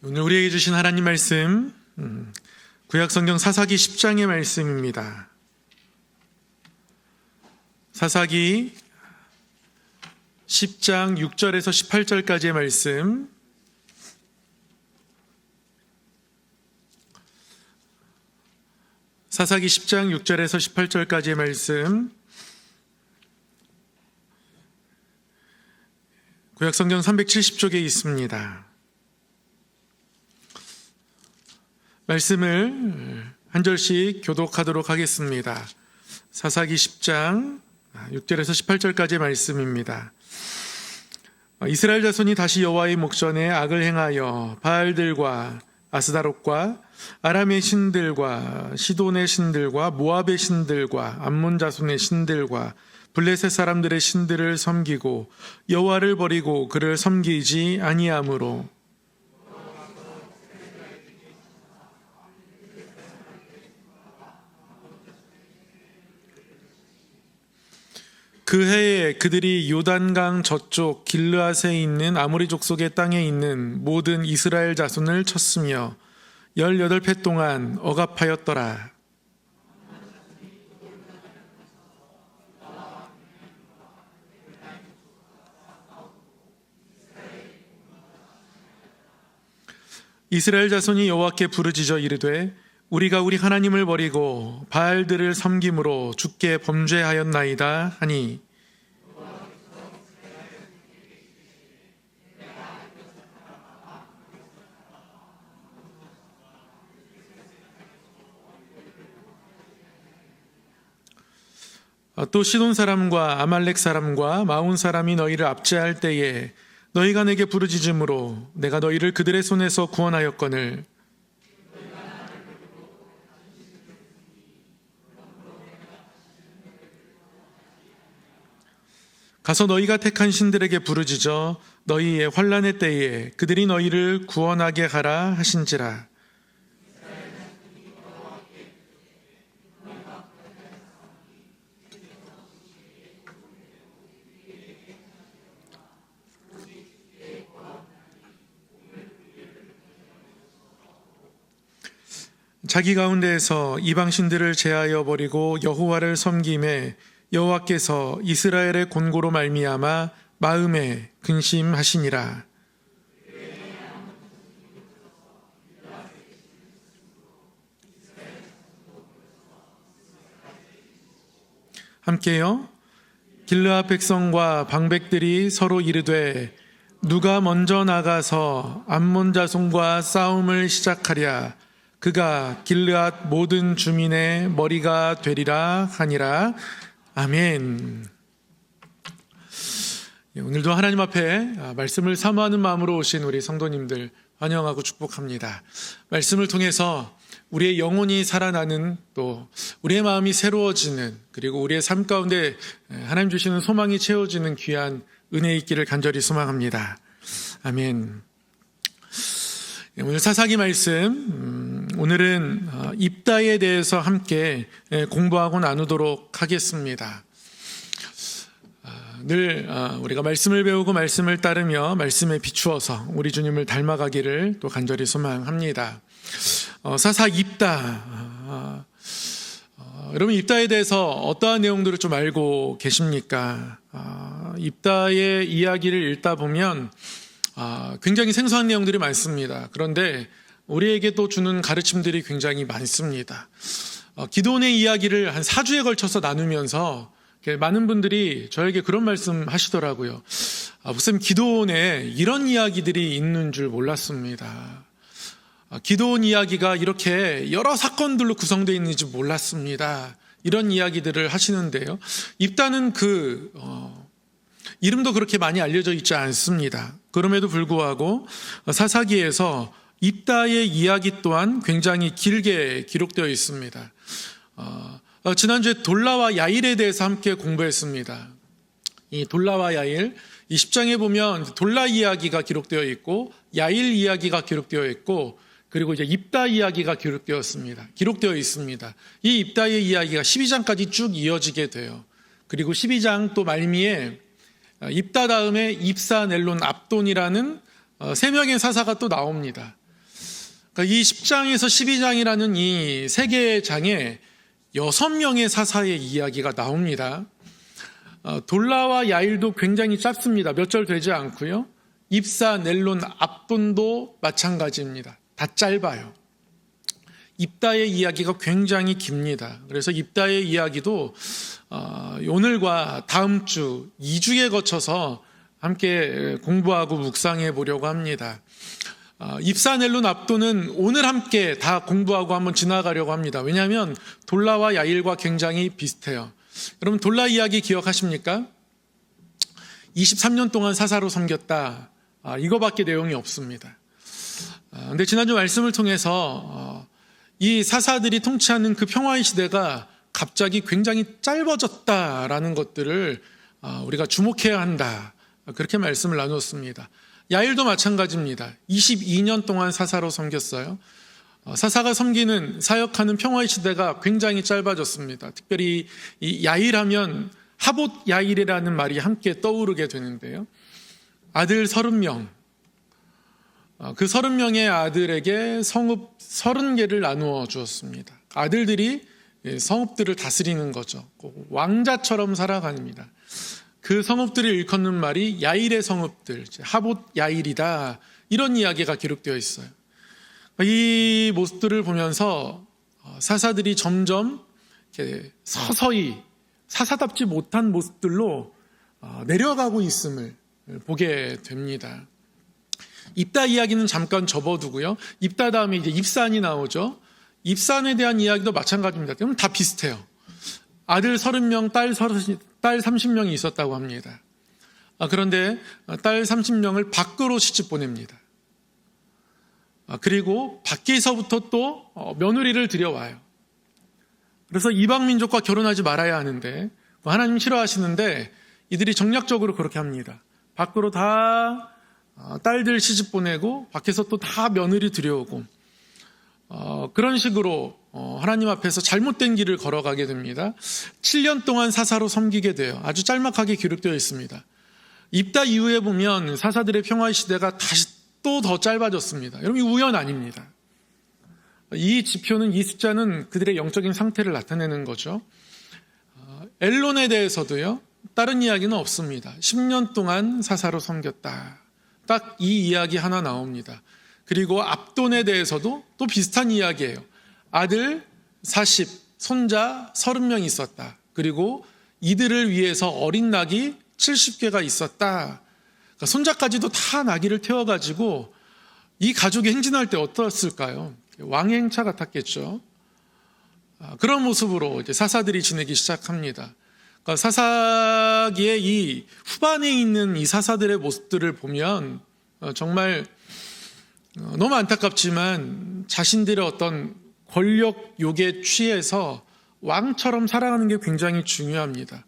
오늘 우리에게 주신 하나님 말씀, 구약성경 사사기 10장의 말씀입니다. 사사기 10장 6절에서 18절까지의 말씀, 사사기 10장 6절에서 18절까지의 말씀, 구약성경 370쪽에 있습니다. 말씀을 한 절씩 교독하도록 하겠습니다. 사사기 10장 6절에서 18절까지의 말씀입니다. 이스라엘 자손이 다시 여호와의 목전에 악을 행하여 바알들과 아스다롯과 아람의 신들과 시돈의 신들과 모압의 신들과 암몬 자손의 신들과 블레셋 사람들의 신들을 섬기고 여호와를 버리고 그를 섬기지 아니하므로 그 해에 그들이 요단강 저쪽 길르앗에 있는 아모리 족속의 땅에 있는 모든 이스라엘 자손을 쳤으며 18해 동안 억압하였더라. 이스라엘 자손이 여호와께 부르짖어 이르되 우리가 우리 하나님을 버리고 바알들을 섬김으로 주께 범죄하였나이다 하니 또 시돈 사람과 아말렉 사람과 마온 사람이 너희를 압제할 때에 너희가 내게 부르짖음으로 내가 너희를 그들의 손에서 구원하였거늘 가서 너희가 택한 신들에게 부르짖어 너희의 환난의 때에 그들이 너희를 구원하게 하라 하신지라. 자기 가운데에서 이방 신들을 제하여 버리고 여호와를 섬김에 여호와께서 이스라엘의 곤고로 말미암아 마음에 근심하시니라. 함께요. 길르앗 백성과 방백들이 서로 이르되 누가 먼저 나가서 암몬 자손과 싸움을 시작하랴. 그가 길르앗 모든 주민의 머리가 되리라 하니라. 아멘. 오늘도 하나님 앞에 말씀을 사모하는 마음으로 오신 우리 성도님들 환영하고 축복합니다. 말씀을 통해서 우리의 영혼이 살아나는, 또 우리의 마음이 새로워지는, 그리고 우리의 삶 가운데 하나님 주시는 소망이 채워지는 귀한 은혜 있기를 간절히 소망합니다. 아멘. 오늘 사사기 말씀, 오늘은 입다에 대해서 함께 공부하고 나누도록 하겠습니다. 늘 우리가 말씀을 배우고 말씀을 따르며 말씀에 비추어서 우리 주님을 닮아가기를 또 간절히 소망합니다. 사사 입다, 여러분 입다에 대해서 어떠한 내용들을 좀 알고 계십니까? 입다의 이야기를 읽다 보면 굉장히 생소한 내용들이 많습니다. 그런데 우리에게 또 주는 가르침들이 굉장히 많습니다. 기도원의 이야기를 한 4주에 걸쳐서 나누면서 많은 분들이 저에게 그런 말씀 하시더라고요. 목사님, 기도원에 이런 이야기들이 있는 줄 몰랐습니다. 기도원 이야기가 이렇게 여러 사건들로 구성되어 있는지 몰랐습니다. 이런 이야기들을 하시는데요. 입다는 이름도 그렇게 많이 알려져 있지 않습니다. 그럼에도 불구하고 사사기에서 입다의 이야기 또한 굉장히 길게 기록되어 있습니다. 지난주에 돌라와 야일에 대해서 함께 공부했습니다. 이 돌라와 야일, 이 10장에 보면 돌라 이야기가 기록되어 있고 야일 이야기가 기록되어 있고 그리고 이제 입다 이야기가 기록되어 있습니다. 이 입다의 이야기가 12장까지 쭉 이어지게 돼요. 그리고 12장 또 말미에 입다 다음에 입사 넬론 압돈이라는 세 명의 사사가 또 나옵니다. 그러니까 이 10장에서 12장이라는 이 세 개의 장에 6명의 사사의 이야기가 나옵니다. 돌라와 야일도 굉장히 짧습니다. 몇 절 되지 않고요. 입사, 넬론, 압돈도 마찬가지입니다. 다 짧아요. 입다의 이야기가 굉장히 깁니다. 그래서 입다의 이야기도 오늘과 다음 주 2주에 거쳐서 함께 공부하고 묵상해 보려고 합니다. 입사, 넬론, 압돈은 오늘 함께 다 공부하고 한번 지나가려고 합니다. 왜냐하면 돌라와 야일과 굉장히 비슷해요. 여러분 돌라 이야기 기억하십니까? 23년 동안 사사로 섬겼다. 이거밖에 내용이 없습니다. 근데 지난주 말씀을 통해서 이 사사들이 통치하는 그 평화의 시대가 갑자기 굉장히 짧아졌다라는 것들을 우리가 주목해야 한다. 그렇게 말씀을 나눴습니다. 야일도 마찬가지입니다. 22년 동안 사사로 섬겼어요. 사사가 섬기는 사역하는 평화의 시대가 굉장히 짧아졌습니다. 특별히 이 야일하면 하봇 야일이라는 말이 함께 떠오르게 되는데요. 아들 30명, 그 30명의 아들에게 성읍 30개를 나누어 주었습니다. 아들들이 성읍들을 다스리는 거죠. 왕자처럼 살아갑니다. 그 성읍들을 일컫는 말이 야일의 성읍들, 하봇 야일이다. 이런 이야기가 기록되어 있어요. 이 모습들을 보면서 사사들이 점점 이렇게 서서히 사사답지 못한 모습들로 내려가고 있음을 보게 됩니다. 입다 이야기는 잠깐 접어두고요. 입다 다음에 이제 입산이 나오죠. 입산에 대한 이야기도 마찬가지입니다. 그럼 다 비슷해요. 아들 30명, 딸 30명이 있었다고 합니다. 그런데 딸 30명을 밖으로 시집 보냅니다. 그리고 밖에서부터 또 며느리를 들여와요. 그래서 이방 민족과 결혼하지 말아야 하는데 하나님 싫어하시는데 이들이 정략적으로 그렇게 합니다. 밖으로 다 딸들 시집 보내고 밖에서 또 다 며느리 들여오고 그런 식으로 하나님 앞에서 잘못된 길을 걸어가게 됩니다. 7년 동안 사사로 섬기게 돼요. 아주 짤막하게 기록되어 있습니다. 입다 이후에 보면 사사들의 평화의 시대가 다시 또 더 짧아졌습니다. 여러분, 이 우연 아닙니다. 이 지표는, 이 숫자는 그들의 영적인 상태를 나타내는 거죠. 엘론에 대해서도요, 다른 이야기는 없습니다. 10년 동안 사사로 섬겼다. 딱 이 이야기 하나 나옵니다. 그리고 압돈에 대해서도 또 비슷한 이야기예요. 아들 40, 손자 30명 있었다. 그리고 이들을 위해서 어린 낙이 70개가 있었다. 그러니까 손자까지도 다 나귀를 태워가지고 이 가족이 행진할 때 어떠했을까요? 왕의 행차 같았겠죠. 그런 모습으로 이제 사사들이 지내기 시작합니다. 그러니까 사사기의 이 후반에 있는 이 사사들의 모습들을 보면 정말 너무 안타깝지만 자신들의 어떤 권력 욕에 취해서 왕처럼 살아가는 게 굉장히 중요합니다.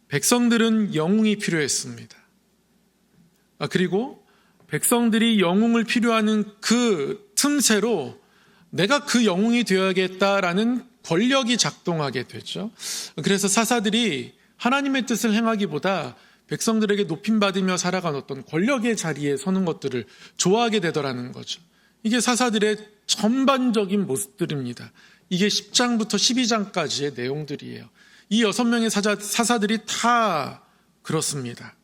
백성들은 영웅이 필요했습니다. 그리고 백성들이 영웅을 필요하는 그 틈새로 내가 그 영웅이 되어야겠다라는 권력이 작동하게 되죠. 그래서 사사들이 하나님의 뜻을 행하기보다 백성들에게 높임받으며 살아간 어떤 권력의 자리에 서는 것들을 좋아하게 되더라는 거죠. 이게 사사들의 전반적인 모습들입니다. 이게 10장부터 12장까지의 내용들이에요. 이 6명의 사사들이 다 그렇습니다.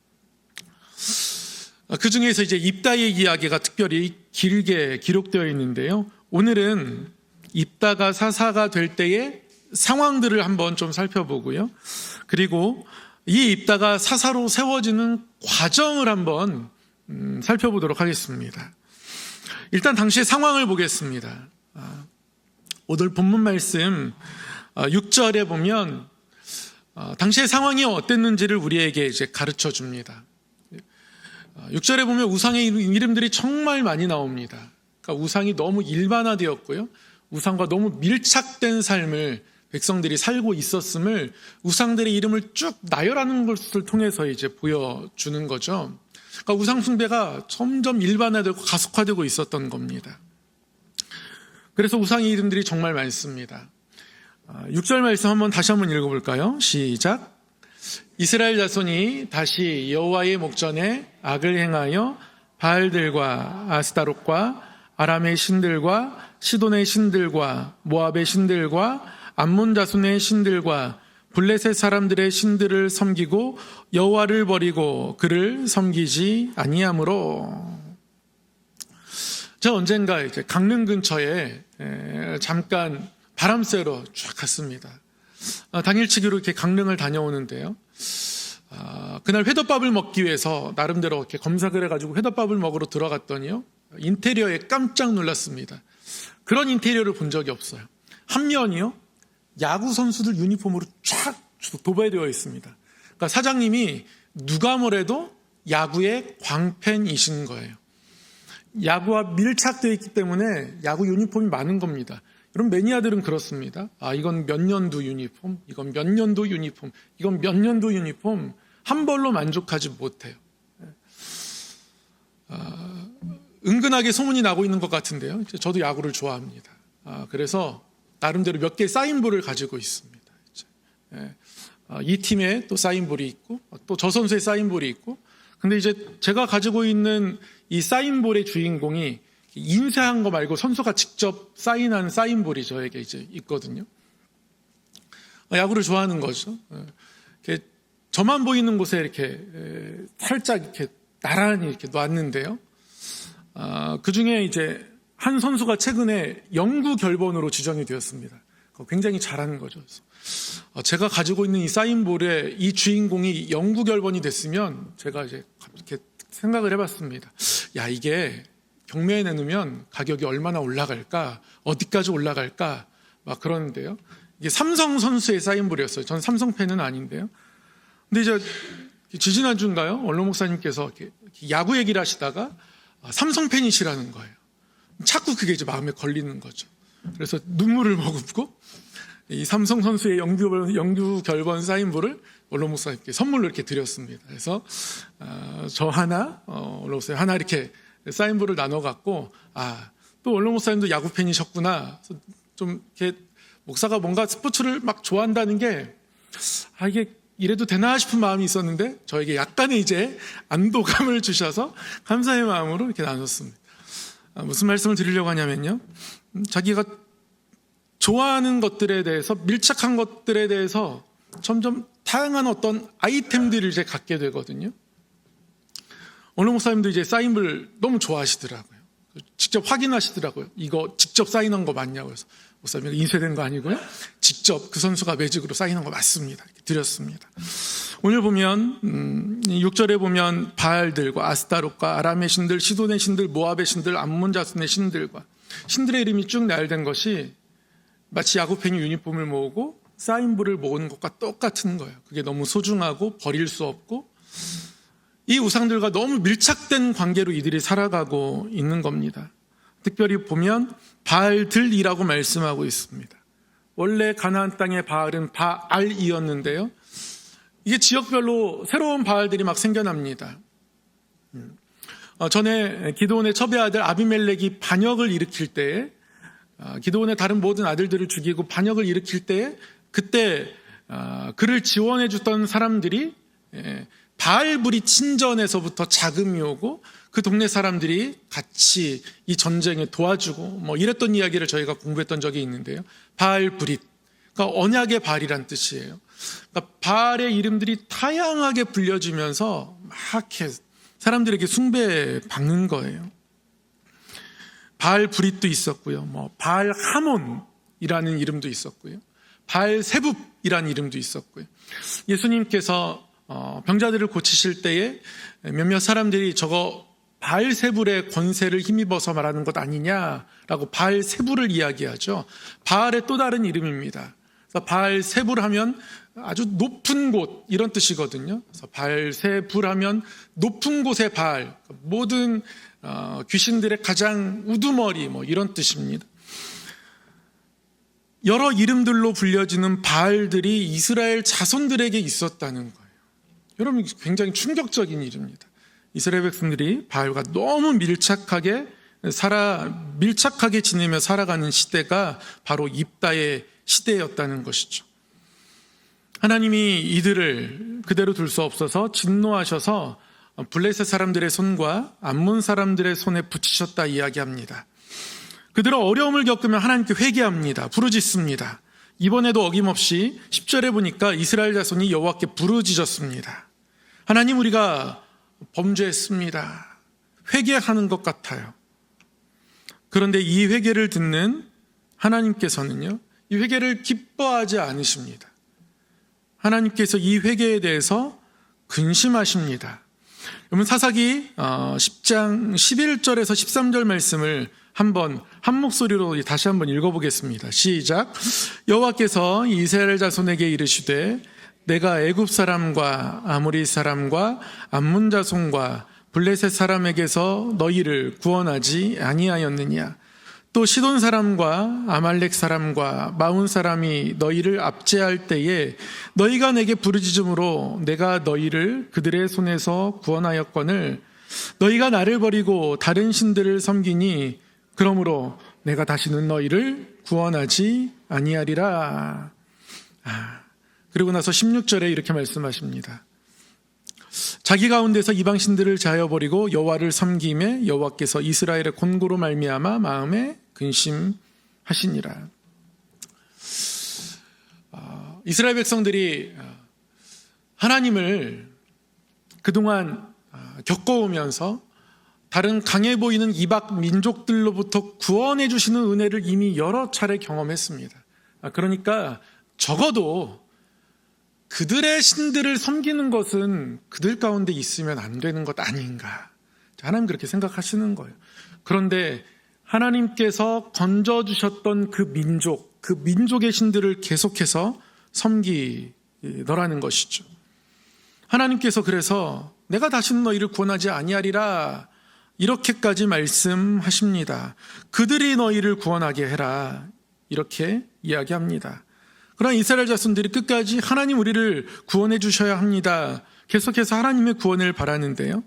그 중에서 이제 입다의 이야기가 특별히 길게 기록되어 있는데요. 오늘은 입다가 사사가 될 때의 상황들을 한번 좀 살펴보고요. 그리고 이 입다가 사사로 세워지는 과정을 한번 살펴보도록 하겠습니다. 일단 당시의 상황을 보겠습니다. 오늘 본문 말씀 6절에 보면 당시의 상황이 어땠는지를 우리에게 이제 가르쳐 줍니다. 6절에 보면 우상의 이름들이 정말 많이 나옵니다. 그러니까 우상이 너무 일반화되었고요. 우상과 너무 밀착된 삶을 백성들이 살고 있었음을 우상들의 이름을 쭉 나열하는 것을 통해서 이제 보여주는 거죠. 그러니까 우상 숭배가 점점 일반화되고 가속화되고 있었던 겁니다. 그래서 우상의 이름들이 정말 많습니다. 6절 말씀 다시 한번 읽어볼까요? 시작. 이스라엘 자손이 다시 여호와의 목전에 악을 행하여 바알들과 아스타롯과 아람의 신들과 시돈의 신들과 모압의 신들과 암몬 자손의 신들과 블레셋 사람들의 신들을 섬기고 여호와를 버리고 그를 섬기지 아니하므로. 제가 언젠가 이제 강릉 근처에 잠깐 바람 쐬러 쫙 갔습니다. 당일치기로 이렇게 강릉을 다녀오는데요. 그날 회덮밥을 먹기 위해서 나름대로 이렇게 검색을 해가지고 회덮밥을 먹으러 들어갔더니요, 인테리어에 깜짝 놀랐습니다. 그런 인테리어를 본 적이 없어요. 한 면이요, 야구 선수들 유니폼으로 쫙 도배되어 있습니다. 그러니까 사장님이 누가 뭐래도 야구의 광팬이신 거예요. 야구와 밀착되어 있기 때문에 야구 유니폼이 많은 겁니다. 여러분, 매니아들은 그렇습니다. 이건 몇 년도 유니폼, 이건 몇 년도 유니폼, 이건 몇 년도 유니폼, 한 벌로 만족하지 못해요. 은근하게 소문이 나고 있는 것 같은데요. 저도 야구를 좋아합니다. 그래서 나름대로 몇 개 사인볼을 가지고 있습니다. 이 팀에 또 사인볼이 있고, 또 저 선수의 사인볼이 있고, 근데 이제 제가 가지고 있는 이 사인볼의 주인공이 인쇄한 거 말고 선수가 직접 사인한 사인볼이 저에게 이제 있거든요. 야구를 좋아하는 거죠. 이렇게 저만 보이는 곳에 이렇게 살짝 이렇게 나란히 이렇게 놨는데요. 그 중에 이제 한 선수가 최근에 영구 결번으로 지정이 되었습니다. 굉장히 잘하는 거죠. 제가 가지고 있는 이 사인볼에 이 주인공이 영구 결번이 됐으면 제가 이제 이렇게 생각을 해봤습니다. 야, 이게 경매에 내놓으면 가격이 얼마나 올라갈까? 어디까지 올라갈까? 막 그러는데요. 이게 삼성 선수의 사인볼이었어요. 전 삼성 팬은 아닌데요. 근데 이제 지지난주인가요? 원로 목사님께서 이렇게 야구 얘기를 하시다가 삼성 팬이시라는 거예요. 자꾸 그게 이제 마음에 걸리는 거죠. 그래서 눈물을 머금고 이 삼성 선수의 영구 결번 사인볼을 원로 목사님께 선물로 이렇게 드렸습니다. 그래서 저 하나, 원로 목사님 하나 이렇게 사인볼을 나눠 갖고, 또 원로 목사님도 야구 팬이셨구나. 좀 이렇게 목사가 뭔가 스포츠를 막 좋아한다는 게 이게 이래도 되나 싶은 마음이 있었는데 저에게 약간의 이제 안도감을 주셔서 감사의 마음으로 이렇게 나눴습니다. 무슨 말씀을 드리려고 하냐면요, 자기가 좋아하는 것들에 대해서, 밀착한 것들에 대해서 점점 다양한 어떤 아이템들을 이제 갖게 되거든요. 원로 목사님도 이제 사인을 너무 좋아하시더라고요. 직접 확인하시더라고요. 이거 직접 사인한 거 맞냐고 해서, 목사님 인쇄된 거 아니고요, 직접 그 선수가 매직으로 사인한 거 맞습니다. 이렇게 드렸습니다. 오늘 보면 6절에 보면 바알들과 아스타롯과 아람의 신들, 시돈의 신들, 모압의 신들, 암몬 자손의 신들과 신들의 이름이 쭉 나열된 것이 마치 야구팬이 유니폼을 모으고 사인볼을 모으는 것과 똑같은 거예요. 그게 너무 소중하고 버릴 수 없고, 이 우상들과 너무 밀착된 관계로 이들이 살아가고 있는 겁니다. 특별히 보면 바알들이라고 말씀하고 있습니다. 원래 가나안 땅의 바알은 바알이었는데요, 이게 지역별로 새로운 바알들이 막 생겨납니다. 전에 기드온의 첩의 아들 아비멜렉이 반역을 일으킬 때에, 기드온의 다른 모든 아들들을 죽이고 반역을 일으킬 때에, 그때 그를 지원해 줬던 사람들이 바알불이 친전에서부터 자금이 오고 그 동네 사람들이 같이 이 전쟁에 도와주고 뭐 이랬던 이야기를 저희가 공부했던 적이 있는데요. 바알브릿, 그러니까 언약의 바알이란 뜻이에요. 그러니까 바알의 이름들이 다양하게 불려지면서 막 이렇게 사람들에게 숭배받는 거예요. 바알브릿도 있었고요, 뭐 바알 하몬이라는 이름도 있었고요, 바알 세붑이라는 이름도 있었고요. 예수님께서 병자들을 고치실 때에 몇몇 사람들이 저거 바알세불의 권세를 힘입어서 말하는 것 아니냐라고 바알세불을 이야기하죠. 바알의 또 다른 이름입니다. 그래서 바알세불 하면 아주 높은 곳, 이런 뜻이거든요. 그래서 바알세불 하면 높은 곳의 바알, 모든 귀신들의 가장 우두머리, 뭐 이런 뜻입니다. 여러 이름들로 불려지는 바알들이 이스라엘 자손들에게 있었다는 거예요. 여러분, 굉장히 충격적인 일입니다. 이스라엘 백성들이 바알과 너무 밀착하게 지내며 살아가는 시대가 바로 입다의 시대였다는 것이죠. 하나님이 이들을 그대로 둘 수 없어서 진노하셔서 블레셋 사람들의 손과 암몬 사람들의 손에 붙이셨다 이야기합니다. 그들은 어려움을 겪으면 하나님께 회개합니다. 부르짖습니다. 이번에도 어김없이 10절에 보니까 이스라엘 자손이 여호와께 부르짖었습니다. 하나님, 우리가 범죄했습니다. 회개하는 것 같아요. 그런데 이 회개를 듣는 하나님께서는요, 이 회개를 기뻐하지 않으십니다. 하나님께서 이 회개에 대해서 근심하십니다. 여러분, 사사기 10장 11절에서 13절 말씀을 한 목소리로 다시 한번 읽어보겠습니다. 시작. 여호와께서 이스라엘 자손에게 이르시되 내가 애굽 사람과 아모리 사람과 암몬 자손과 블레셋 사람에게서 너희를 구원하지 아니하였느냐. 또 시돈 사람과 아말렉 사람과 마온 사람이 너희를 압제할 때에 너희가 내게 부르짖음으로 내가 너희를 그들의 손에서 구원하였거늘 너희가 나를 버리고 다른 신들을 섬기니 그러므로 내가 다시는 너희를 구원하지 아니하리라. 그리고 나서 16절에 이렇게 말씀하십니다. 자기 가운데서 이방 신들을 자여버리고 여호와를 섬김에 여호와께서 이스라엘의 곤고로 말미암아 마음에 근심하시니라. 이스라엘 백성들이 하나님을 그동안 겪어오면서 다른 강해 보이는 이방 민족들로부터 구원해 주시는 은혜를 이미 여러 차례 경험했습니다. 그러니까 적어도 그들의 신들을 섬기는 것은 그들 가운데 있으면 안 되는 것 아닌가. 하나님 그렇게 생각하시는 거예요. 그런데 하나님께서 건져주셨던 그 민족의 신들을 계속해서 섬기더라는 것이죠. 하나님께서 그래서 내가 다시는 너희를 구원하지 아니하리라 이렇게까지 말씀하십니다. 그들이 너희를 구원하게 해라 이렇게 이야기합니다. 그러나 이스라엘 자손들이 끝까지 하나님 우리를 구원해 주셔야 합니다. 계속해서 하나님의 구원을 바라는데요.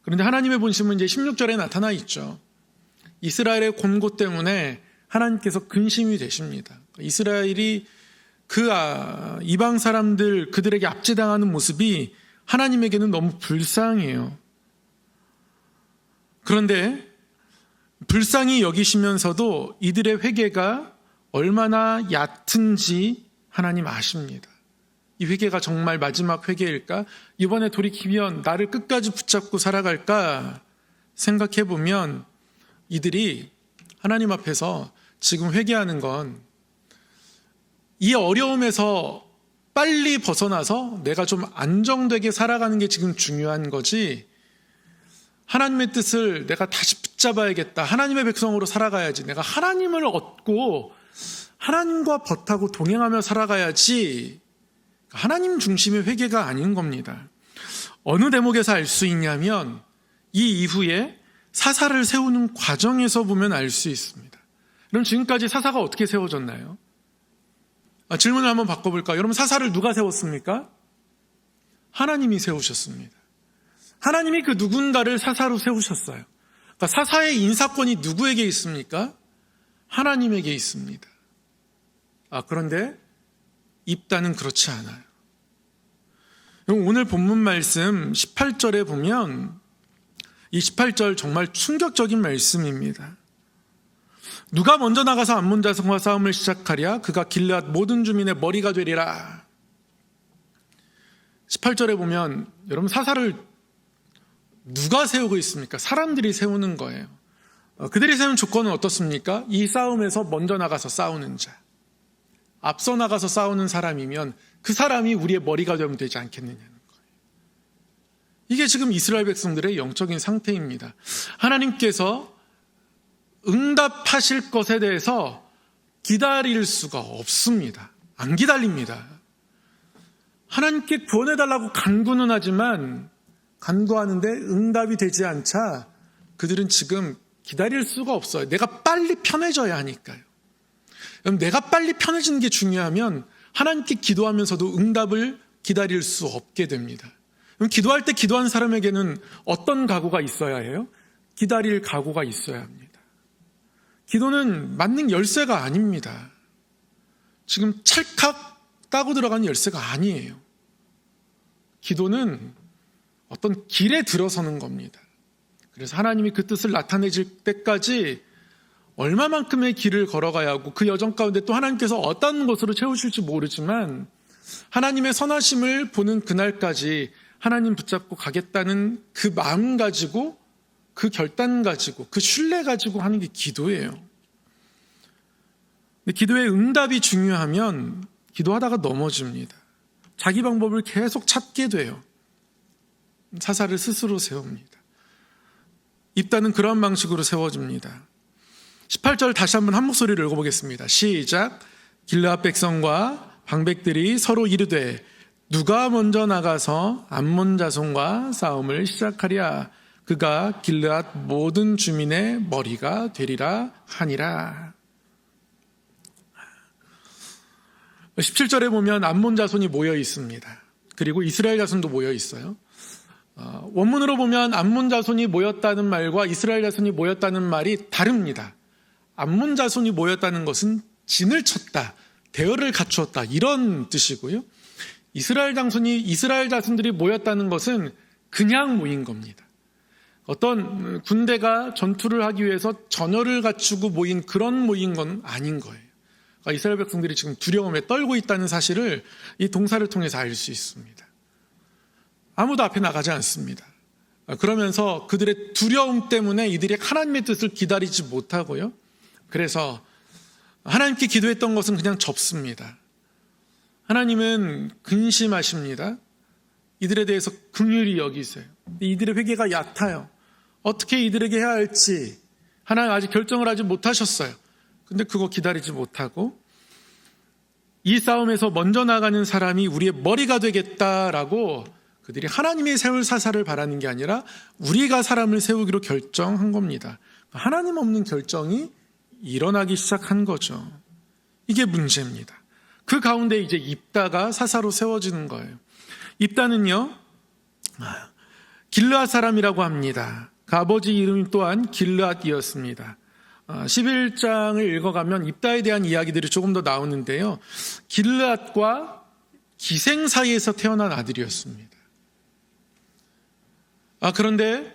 그런데 하나님의 본심은 이제 16절에 나타나 있죠. 이스라엘의 곤고 때문에 하나님께서 근심이 되십니다. 이스라엘이 그 이방 사람들 그들에게 압제당하는 모습이 하나님에게는 너무 불쌍해요. 그런데 불쌍히 여기시면서도 이들의 회개가 얼마나 얕은지 하나님 아십니다. 이 회개가 정말 마지막 회개일까? 이번에 돌이키면 나를 끝까지 붙잡고 살아갈까? 생각해보면 이들이 하나님 앞에서 지금 회개하는 건 이 어려움에서 빨리 벗어나서 내가 좀 안정되게 살아가는 게 지금 중요한 거지, 하나님의 뜻을 내가 다시 붙잡아야겠다, 하나님의 백성으로 살아가야지, 내가 하나님을 얻고 하나님과 벗하고 동행하며 살아가야지, 하나님 중심의 회개가 아닌 겁니다. 어느 대목에서 알 수 있냐면 이 이후에 사사를 세우는 과정에서 보면 알 수 있습니다. 그럼 지금까지 사사가 어떻게 세워졌나요? 질문을 한번 바꿔볼까요? 여러분, 사사를 누가 세웠습니까? 하나님이 세우셨습니다. 하나님이 그 누군가를 사사로 세우셨어요. 그러니까 사사의 인사권이 누구에게 있습니까? 하나님에게 있습니다. 그런데 입단은 그렇지 않아요. 오늘 본문 말씀 18절에 보면 이 18절 정말 충격적인 말씀입니다. 누가 먼저 나가서 암몬 자손과 싸움을 시작하랴? 그가 길르앗 모든 주민의 머리가 되리라. 18절에 보면 여러분, 사사를 누가 세우고 있습니까? 사람들이 세우는 거예요. 그들이 세운 조건은 어떻습니까? 이 싸움에서 먼저 나가서 싸우는 자, 앞서 나가서 싸우는 사람이면 그 사람이 우리의 머리가 되면 되지 않겠느냐는 거예요. 이게 지금 이스라엘 백성들의 영적인 상태입니다. 하나님께서 응답하실 것에 대해서 기다릴 수가 없습니다. 안 기다립니다. 하나님께 구원해달라고 간구는 하지만 간구하는데 응답이 되지 않자 그들은 지금 기다릴 수가 없어요. 내가 빨리 편해져야 하니까요. 내가 빨리 편해지는 게 중요하면 하나님께 기도하면서도 응답을 기다릴 수 없게 됩니다. 기도할 때 기도하는 사람에게는 어떤 각오가 있어야 해요? 기다릴 각오가 있어야 합니다. 기도는 만능 열쇠가 아닙니다. 지금 찰칵 따고 들어가는 열쇠가 아니에요. 기도는 어떤 길에 들어서는 겁니다. 그래서 하나님이 그 뜻을 나타내실 때까지 얼마만큼의 길을 걸어가야 하고 그 여정 가운데 또 하나님께서 어떤 것으로 채우실지 모르지만 하나님의 선하심을 보는 그날까지 하나님 붙잡고 가겠다는 그 마음 가지고 그 결단 가지고 그 신뢰 가지고 하는 게 기도예요. 근데 기도의 응답이 중요하면 기도하다가 넘어집니다. 자기 방법을 계속 찾게 돼요. 사사를 스스로 세웁니다. 입다는 그런 방식으로 세워집니다. 18절 다시 한번 한 목소리를 읽어보겠습니다. 시작. 길르앗 백성과 방백들이 서로 이르되 누가 먼저 나가서 암몬 자손과 싸움을 시작하랴. 그가 길르앗 모든 주민의 머리가 되리라 하니라. 17절에 보면 암몬 자손이 모여 있습니다. 그리고 이스라엘 자손도 모여 있어요. 원문으로 보면 암몬 자손이 모였다는 말과 이스라엘 자손이 모였다는 말이 다릅니다. 암몬 자손이 모였다는 것은 진을 쳤다, 대열을 갖추었다 이런 뜻이고요. 이스라엘 자손들이 모였다는 것은 그냥 모인 겁니다. 어떤 군대가 전투를 하기 위해서 전열을 갖추고 모인 건 아닌 거예요. 그러니까 이스라엘 백성들이 지금 두려움에 떨고 있다는 사실을 이 동사를 통해서 알 수 있습니다. 아무도 앞에 나가지 않습니다. 그러면서 그들의 두려움 때문에 이들이 하나님의 뜻을 기다리지 못하고요. 그래서 하나님께 기도했던 것은 그냥 접습니다. 하나님은 근심하십니다. 이들에 대해서 긍휼히 여기세요. 이들의 회개가 얕아요. 어떻게 이들에게 해야 할지 하나님 아직 결정을 하지 못하셨어요. 근데 그거 기다리지 못하고 이 싸움에서 먼저 나가는 사람이 우리의 머리가 되겠다라고 그들이 하나님이 세울 사사를 바라는 게 아니라 우리가 사람을 세우기로 결정한 겁니다. 하나님 없는 결정이 일어나기 시작한 거죠. 이게 문제입니다. 그 가운데 이제 입다가 사사로 세워지는 거예요. 입다는요, 길르앗 사람이라고 합니다. 그 아버지 이름이 또한 길르앗이었습니다. 11장을 읽어가면 입다에 대한 이야기들이 조금 더 나오는데요. 길르앗과 기생 사이에서 태어난 아들이었습니다. 그런데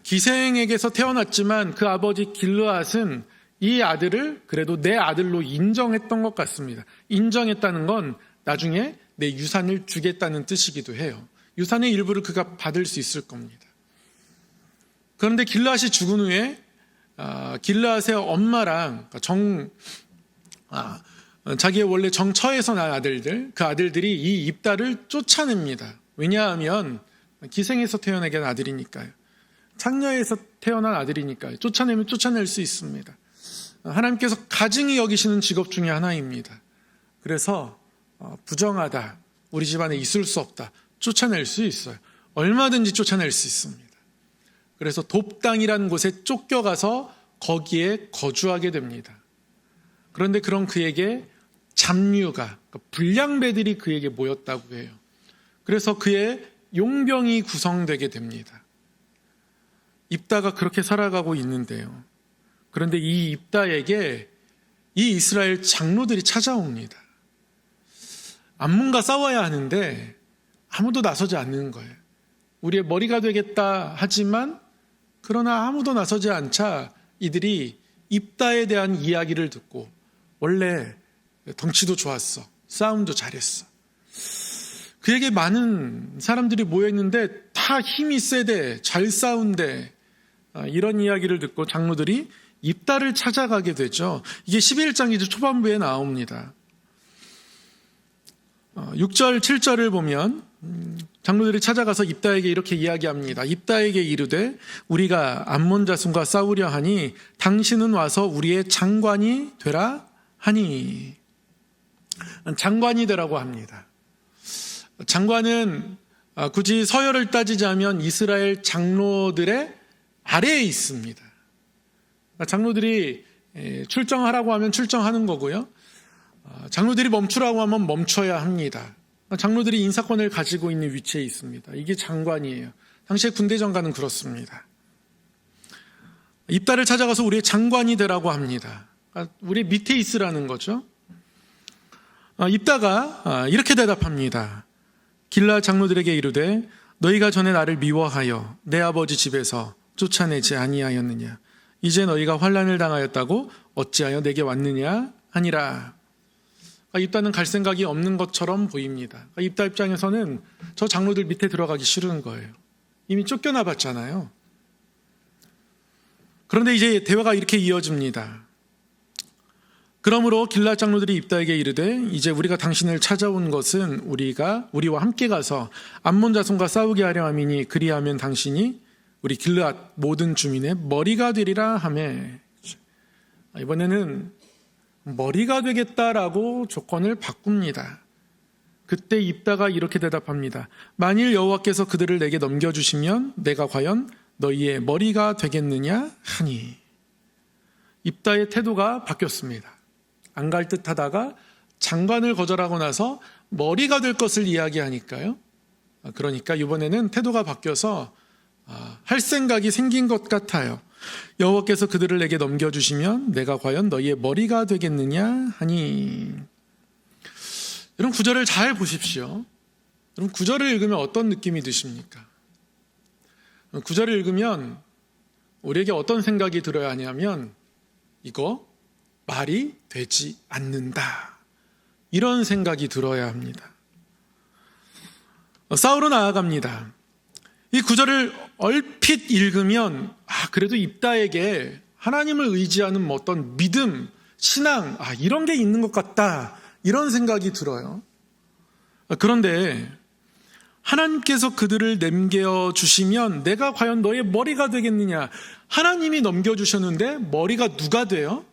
기생에게서 태어났지만 그 아버지 길르앗은 이 아들을 그래도 내 아들로 인정했던 것 같습니다. 인정했다는 건 나중에 내 유산을 주겠다는 뜻이기도 해요. 유산의 일부를 그가 받을 수 있을 겁니다. 그런데 길르앗이 죽은 후에 길르앗의 엄마랑 자기의 원래 정처에서 난 아들들, 그 아들들이 이 입다를 쫓아냅니다. 왜냐하면 기생에서 태어나게 한 아들이니까요. 창녀에서 태어난 아들이니까요. 쫓아내면 쫓아낼 수 있습니다. 하나님께서 가증히 여기시는 직업 중에 하나입니다. 그래서 부정하다, 우리 집안에 있을 수 없다, 쫓아낼 수 있어요. 얼마든지 쫓아낼 수 있습니다. 그래서 돕당이라는 곳에 쫓겨가서 거기에 거주하게 됩니다. 그런데 그런 그에게 잡류가, 불량배들이 그에게 모였다고 해요. 그래서 그의 용병이 구성되게 됩니다. 입다가 그렇게 살아가고 있는데요. 그런데 이 입다에게 이 이스라엘 장로들이 찾아옵니다. 암몬과 싸워야 하는데 아무도 나서지 않는 거예요. 우리의 머리가 되겠다 하지만 그러나 아무도 나서지 않자 이들이 입다에 대한 이야기를 듣고 원래 덩치도 좋았어, 싸움도 잘했어, 그에게 많은 사람들이 모여있는데 다 힘이 세대, 잘 싸운대, 이런 이야기를 듣고 장로들이 입다를 찾아가게 되죠. 이게 11장 이제 초반부에 나옵니다. 6절, 7절을 보면 장로들이 찾아가서 입다에게 이렇게 이야기합니다. 입다에게 이르되 우리가 암몬 자손과 싸우려 하니 당신은 와서 우리의 장관이 되라 하니. 장관이 되라고 합니다. 장관은 굳이 서열을 따지자면 이스라엘 장로들의 아래에 있습니다. 장로들이 출정하라고 하면 출정하는 거고요. 장로들이 멈추라고 하면 멈춰야 합니다. 장로들이 인사권을 가지고 있는 위치에 있습니다. 이게 장관이에요. 당시의 군대 장관은 그렇습니다. 입다를 찾아가서 우리의 장관이 되라고 합니다. 우리 밑에 있으라는 거죠. 입다가 이렇게 대답합니다. 길르앗 장로들에게 이르되 너희가 전에 나를 미워하여 내 아버지 집에서 쫓아내지 아니하였느냐? 이제 너희가 환난을 당하였다고 어찌하여 내게 왔느냐 하니라. 입다는 갈 생각이 없는 것처럼 보입니다. 입다 입장에서는 저 장로들 밑에 들어가기 싫은 거예요. 이미 쫓겨나 봤잖아요. 그런데 이제 대화가 이렇게 이어집니다. 그러므로 길앗 장로들이 입다에게 이르되 이제 우리가 당신을 찾아온 것은 우리와 함께 가서 암몬 자손과 싸우게 하려 함이니 그리하면 당신이 우리 길앗 모든 주민의 머리가 되리라 하매. 이번에는 머리가 되겠다라고 조건을 바꿉니다. 그때 입다가 이렇게 대답합니다. 만일 여호와께서 그들을 내게 넘겨주시면 내가 과연 너희의 머리가 되겠느냐 하니. 입다의 태도가 바뀌었습니다. 안 갈 듯 하다가 장관을 거절하고 나서 머리가 될 것을 이야기하니까요. 그러니까 이번에는 태도가 바뀌어서 할 생각이 생긴 것 같아요. 여호와께서 그들을 내게 넘겨주시면 내가 과연 너희의 머리가 되겠느냐 하니. 여러분 구절을 잘 보십시오. 여러분 구절을 읽으면 어떤 느낌이 드십니까? 구절을 읽으면 우리에게 어떤 생각이 들어야 하냐면 이거 말이 되지 않는다. 이런 생각이 들어야 합니다. 싸우러 나아갑니다. 이 구절을 얼핏 읽으면 그래도 입다에게 하나님을 의지하는 어떤 믿음, 신앙 이런 게 있는 것 같다. 이런 생각이 들어요. 그런데 하나님께서 그들을 넘겨주시면 내가 과연 너의 머리가 되겠느냐. 하나님이 넘겨주셨는데 머리가 누가 돼요?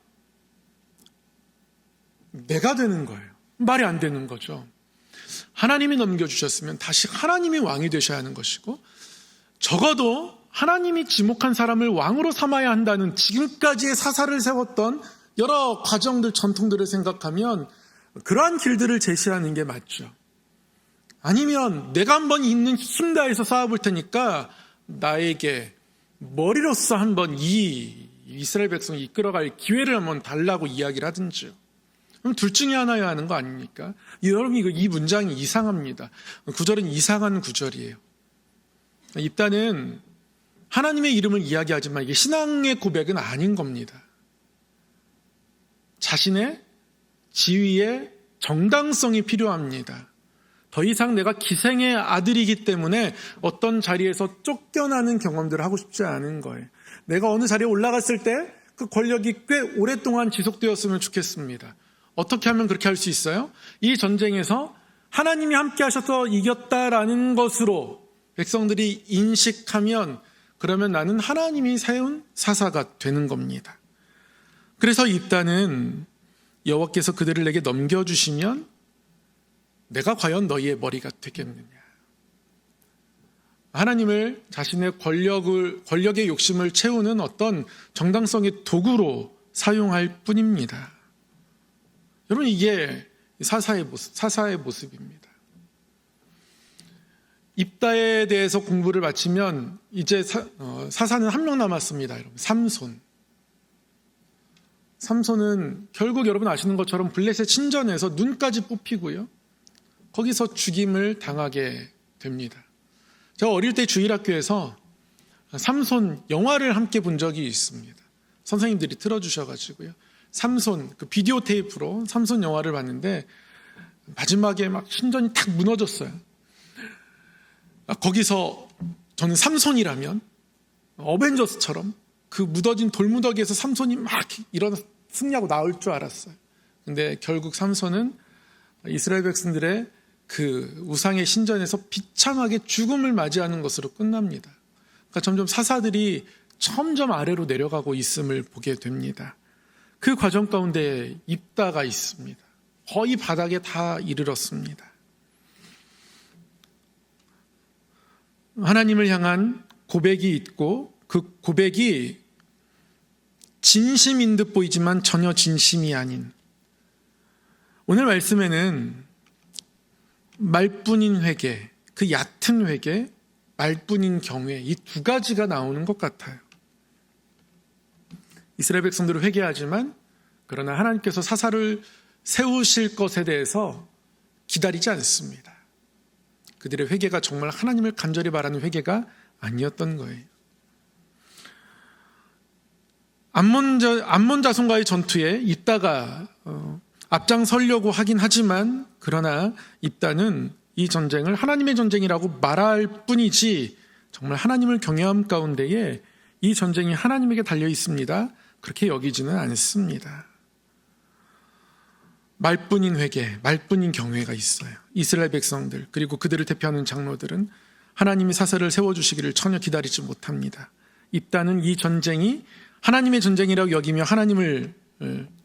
내가 되는 거예요. 말이 안 되는 거죠. 하나님이 넘겨주셨으면 다시 하나님이 왕이 되셔야 하는 것이고 적어도 하나님이 지목한 사람을 왕으로 삼아야 한다는 지금까지의 사사를 세웠던 여러 과정들, 전통들을 생각하면 그러한 길들을 제시하는 게 맞죠. 아니면 내가 한번 있는 힘 다해서 싸워볼 테니까 나에게 머리로서 한번 이 이스라엘 백성을 이끌어갈 기회를 한번 달라고 이야기를 하든지요. 그럼 둘 중에 하나여야 하는 거 아닙니까? 여러분 이 문장이 이상합니다. 구절은 이상한 구절이에요. 입다는 하나님의 이름을 이야기하지만 이게 신앙의 고백은 아닌 겁니다. 자신의 지위의 정당성이 필요합니다. 더 이상 내가 기생의 아들이기 때문에 어떤 자리에서 쫓겨나는 경험들을 하고 싶지 않은 거예요. 내가 어느 자리에 올라갔을 때 그 권력이 꽤 오랫동안 지속되었으면 좋겠습니다. 어떻게 하면 그렇게 할 수 있어요? 이 전쟁에서 하나님이 함께 하셔서 이겼다라는 것으로 백성들이 인식하면 그러면 나는 하나님이 세운 사사가 되는 겁니다. 그래서 입다는 여호와께서 그들을 내게 넘겨주시면 내가 과연 너희의 머리가 되겠느냐. 하나님을 자신의 권력의 욕심을 채우는 어떤 정당성의 도구로 사용할 뿐입니다. 여러분 이게 사사의 모습입니다. 입다에 대해서 공부를 마치면 이제 사사는 한 명 남았습니다. 여러분 삼손은 결국 여러분 아시는 것처럼 블레셋 친전에서 눈까지 뽑히고요. 거기서 죽임을 당하게 됩니다. 제가 어릴 때 주일학교에서 삼손 영화를 함께 본 적이 있습니다. 선생님들이 틀어주셔가지고요. 삼손 그 비디오 테이프로 삼손 영화를 봤는데 마지막에 막 신전이 탁 무너졌어요. 거기서 저는 삼손이라면 어벤져스처럼 그 무너진 돌무더기에서 삼손이 막 일어나 승리하고 나올 줄 알았어요. 근데 결국 삼손은 이스라엘 백성들의 그 우상의 신전에서 비참하게 죽음을 맞이하는 것으로 끝납니다. 그러니까 점점 사사들이 점점 아래로 내려가고 있음을 보게 됩니다. 그 과정 가운데 입다가 있습니다. 거의 바닥에 다 이르렀습니다. 하나님을 향한 고백이 있고 그 고백이 진심인 듯 보이지만 전혀 진심이 아닌, 오늘 말씀에는 말뿐인 회개, 그 얕은 회개, 말뿐인 경외, 이 두 가지가 나오는 것 같아요. 이스라엘 백성들은 회개하지만 그러나 하나님께서 사사를 세우실 것에 대해서 기다리지 않습니다. 그들의 회개가 정말 하나님을 간절히 바라는 회개가 아니었던 거예요. 암몬 자손과의 전투에 입다가 앞장서려고 하긴 하지만, 그러나 입다는 이 전쟁을 하나님의 전쟁이라고 말할 뿐이지 정말 하나님을 경외함 가운데에 이 전쟁이 하나님에게 달려 있습니다, 그렇게 여기지는 않습니다. 말뿐인 회개, 말뿐인 경외가 있어요. 이스라엘 백성들, 그리고 그들을 대표하는 장로들은 하나님이 사사를 세워주시기를 전혀 기다리지 못합니다. 입다는 이 전쟁이 하나님의 전쟁이라고 여기며 하나님을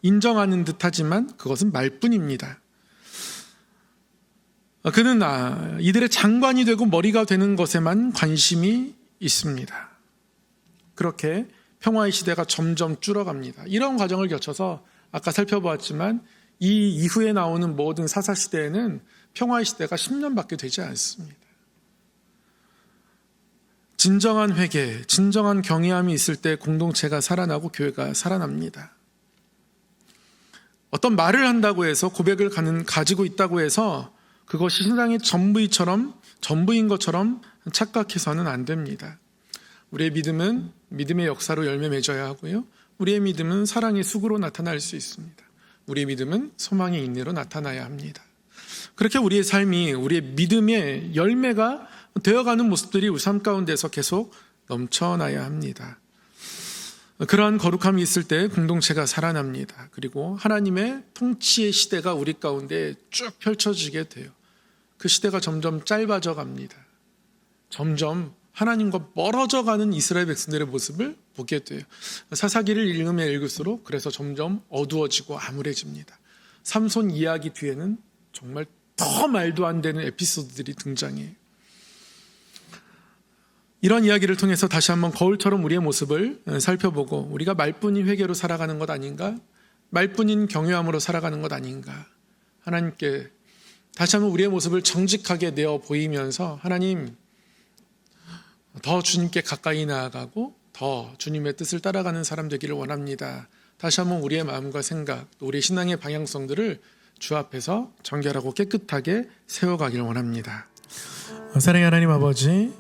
인정하는 듯하지만 그것은 말뿐입니다. 그는 이들의 장관이 되고 머리가 되는 것에만 관심이 있습니다. 그렇게 평화의 시대가 점점 줄어갑니다. 이런 과정을 거쳐서 아까 살펴보았지만 이 이후에 나오는 모든 사사 시대에는 평화의 시대가 10년밖에 되지 않습니다. 진정한 회개, 진정한 경외함이 있을 때 공동체가 살아나고 교회가 살아납니다. 어떤 말을 한다고 해서, 고백을 가지고 있다고 해서 그것이 신앙의 전부인 것처럼 착각해서는 안 됩니다. 우리의 믿음은 믿음의 역사로 열매 맺어야 하고요, 우리의 믿음은 사랑의 수고로 나타날 수 있습니다. 우리의 믿음은 소망의 인내로 나타나야 합니다. 그렇게 우리의 삶이 우리의 믿음의 열매가 되어가는 모습들이 우리 삶 가운데서 계속 넘쳐나야 합니다. 그러한 거룩함이 있을 때 공동체가 살아납니다. 그리고 하나님의 통치의 시대가 우리 가운데 쭉 펼쳐지게 돼요. 그 시대가 점점 짧아져 갑니다. 점점 하나님과 멀어져가는 이스라엘 백성들의 모습을 보게 돼요. 사사기를 읽으면 읽을수록 그래서 점점 어두워지고 암울해집니다. 삼손 이야기 뒤에는 정말 더 말도 안 되는 에피소드들이 등장해요. 이런 이야기를 통해서 다시 한번 거울처럼 우리의 모습을 살펴보고, 우리가 말뿐인 회개로 살아가는 것 아닌가, 말뿐인 경외함으로 살아가는 것 아닌가, 하나님께 다시 한번 우리의 모습을 정직하게 내어 보이면서 하나님, 더 주님께 가까이 나아가고 더 주님의 뜻을 따라가는 사람 되기를 원합니다. 다시 한번 우리의 마음과 생각, 또 우리의 신앙의 방향성들을 주 앞에서 정결하고 깨끗하게 세워가기를 원합니다. 사랑의 하나님 아버지,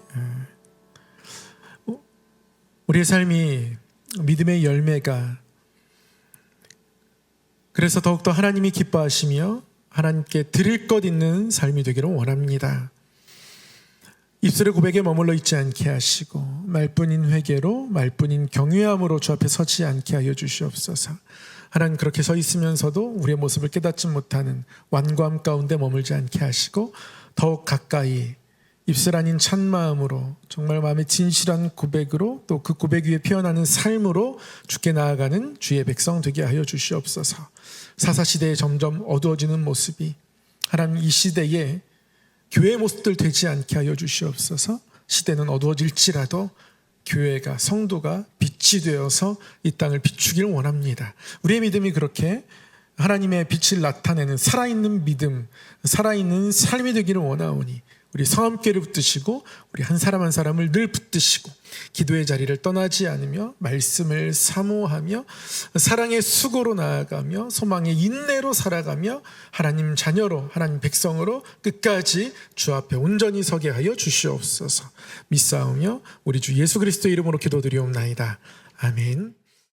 우리의 삶이 믿음의 열매가, 그래서 더욱더 하나님이 기뻐하시며 하나님께 드릴 것 있는 삶이 되기를 원합니다. 입술의 고백에 머물러 있지 않게 하시고 말뿐인 회개로, 말뿐인 경외함으로 주 앞에 서지 않게 하여 주시옵소서. 하나님, 그렇게 서 있으면서도 우리의 모습을 깨닫지 못하는 완고함 가운데 머물지 않게 하시고 더욱 가까이 입술 아닌 찬마음으로, 정말 마음의 진실한 고백으로, 또 그 고백 위에 피어나는 삶으로 주께 나아가는 주의 백성 되게 하여 주시옵소서. 사사시대에 점점 어두워지는 모습이 하나님 이 시대에 교회의 모습들 되지 않게 하여 주시옵소서. 시대는 어두워질지라도 교회가, 성도가 빛이 되어서 이 땅을 비추기를 원합니다. 우리의 믿음이 그렇게 하나님의 빛을 나타내는 살아있는 믿음, 살아있는 삶이 되기를 원하오니 우리 성함교회를 붙드시고 우리 한 사람 한 사람을 늘 붙드시고 기도의 자리를 떠나지 않으며 말씀을 사모하며 사랑의 수고로 나아가며 소망의 인내로 살아가며 하나님 자녀로, 하나님 백성으로 끝까지 주 앞에 온전히 서게 하여 주시옵소서. 믿사오며 우리 주 예수 그리스도의 이름으로 기도드리옵나이다. 아멘.